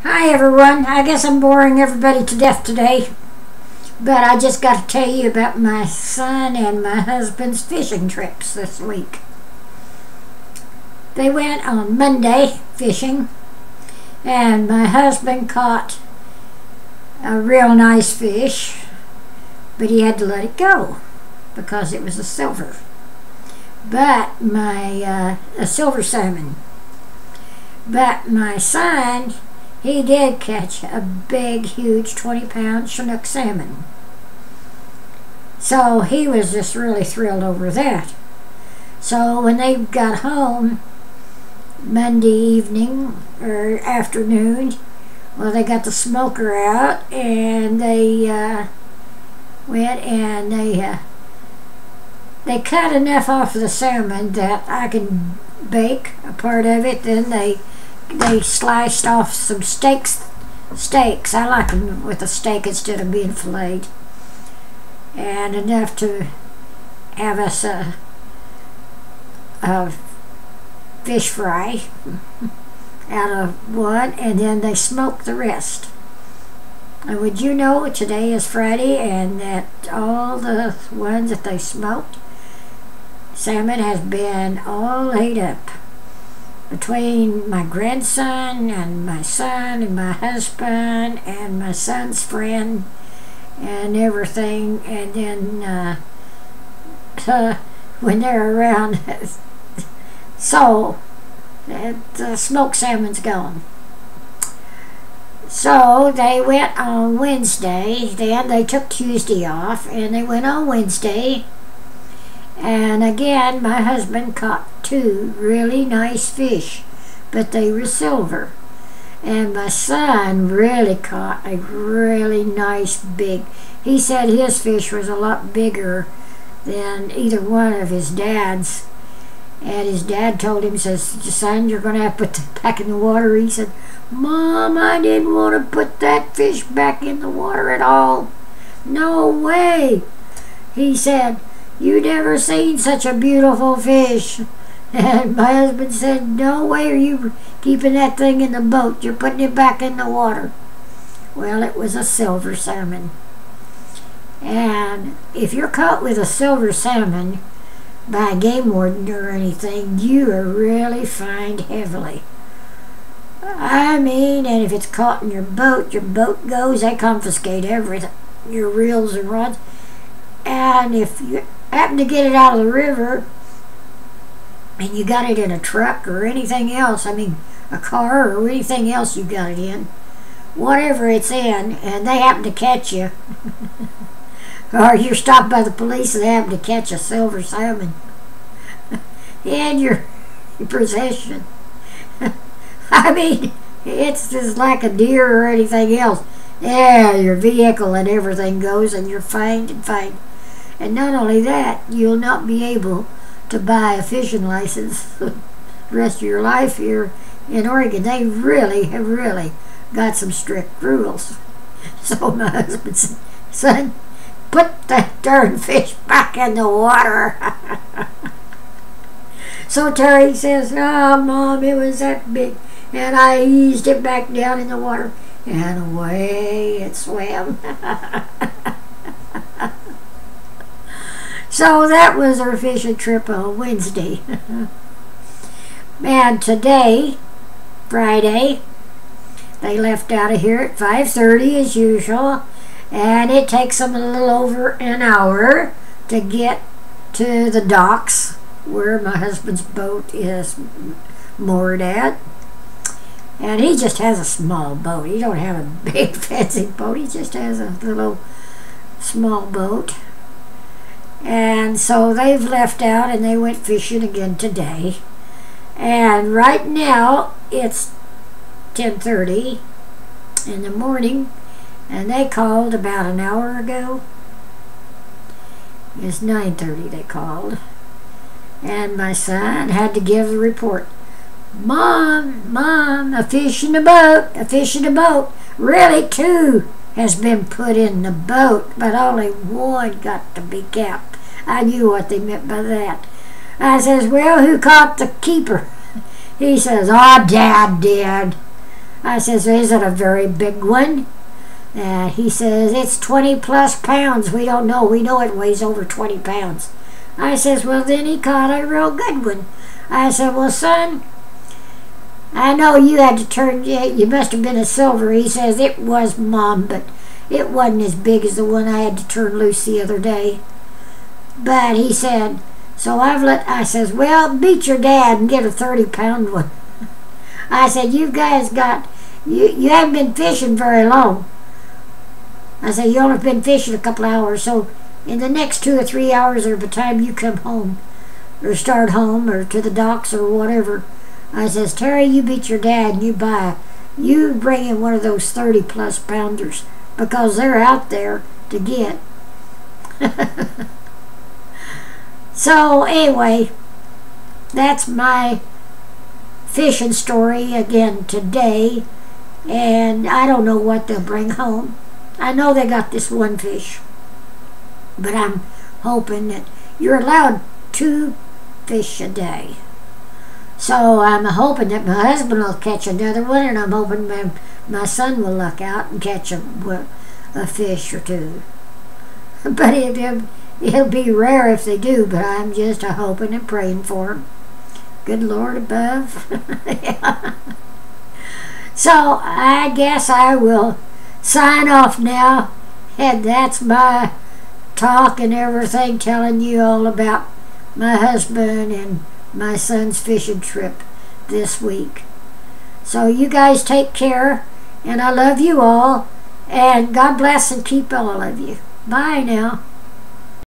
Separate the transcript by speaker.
Speaker 1: Hi everyone. I guess I'm boring everybody to death today, but I just got to tell you about my son and my husband's fishing trips this week. They went on Monday fishing, and my husband caught a real nice fish, but he had to let it go because it was a silver. But a silver salmon. But my son, he did catch a big, huge 20-pound Chinook salmon. So he was just really thrilled over that. So when they got home Monday evening or afternoon, well, they got the smoker out and they went and they cut enough off of the salmon that I can bake a part of it. Then they sliced off some steaks. I like them with a steak instead of being filleted. And enough to have us a fish fry out of one, and then they smoked the rest. And would you know, today is Friday, and that all the ones that they smoked, salmon has been all laid up. Between my grandson and my son and my husband and my son's friend and everything, and then when they're around, so the smoked salmon's gone. So they went on Wednesday, then they took Tuesday off, and they went on Wednesday. And again, my husband caught two really nice fish, but they were silver. And my son really caught a really nice big, he said his fish was a lot bigger than either one of his dad's. And his dad told him, says, son, you're going to have to put that back in the water. He said, Mom, I didn't want to put that fish back in the water at all. No way. He said, you never seen such a beautiful fish. And my husband said, no way are you keeping that thing in the boat. You're putting it back in the water. Well, it was a silver salmon. And if you're caught with a silver salmon by a game warden or anything, you are really fined heavily. I mean, and if it's caught in your boat goes, they confiscate everything, your reels and rods. And if you happen to get it out of the river and you got it in a truck or anything else, I mean a car or anything else you got it in, whatever it's in, and they happen to catch you or you're stopped by the police and they happen to catch a silver salmon in your possession, I mean, it's just like a deer or anything else. Yeah, your vehicle and everything goes, and you're fined and fined. And not only that, you'll not be able to buy a fishing license the rest of your life here in Oregon. They really have got some strict rules. So my husband said, son, put that darn fish back in the water. So Terry says, oh, Mom, it was that big. And I eased it back down in the water, and away it swam. So that was our fishing trip on Wednesday. And today, Friday, they left out of here at 5:30 as usual, and it takes them a little over an hour to get to the docks where my husband's boat is moored at. And he just has a small boat. He don't have a big fancy boat. He just has a little small boat. And so they've left out and they went fishing again today. And right now it's 10:30 in the morning, and they called about an hour ago. It's 9:30 they called. And my son had to give the report. Mom, a fish in the boat. Really, two has been put in the boat, but only one got to be kept. I knew what they meant by that. I says, well, who caught the keeper? He says, oh, Dad did. I says, is it a very big one? He says, it's 20 plus pounds. We don't know. We know it weighs over 20 pounds. I says, well, then he caught a real good one. I said, well, son, I know you had to turn, you must have been a silver. He says, it was, Mom, but it wasn't as big as the one I had to turn loose the other day. But he said, so I says, well, beat your dad and get a 30-pound one. I said, you guys you haven't been fishing very long. I said, you only been fishing a couple hours, so in the next 2 or 3 hours or by the time you come home, or start home, or to the docks or whatever, I says, Terry, you beat your dad and you bring in one of those 30-plus pounders, because they're out there to get. So anyway, that's my fishing story again today, and I don't know what they'll bring home. I know they got this one fish, but I'm hoping that you're allowed 2 fish a day. So I'm hoping that my husband will catch another one, and I'm hoping my son will luck out and catch a fish or 2. But it'll be rare if they do, but I'm just hoping and praying for them. Good Lord above. Yeah. So I guess I will sign off now, and that's my talk and everything, telling you all about my husband and my son's fishing trip this week. So you guys take care, and I love you all, and God bless and keep all of you. Bye now.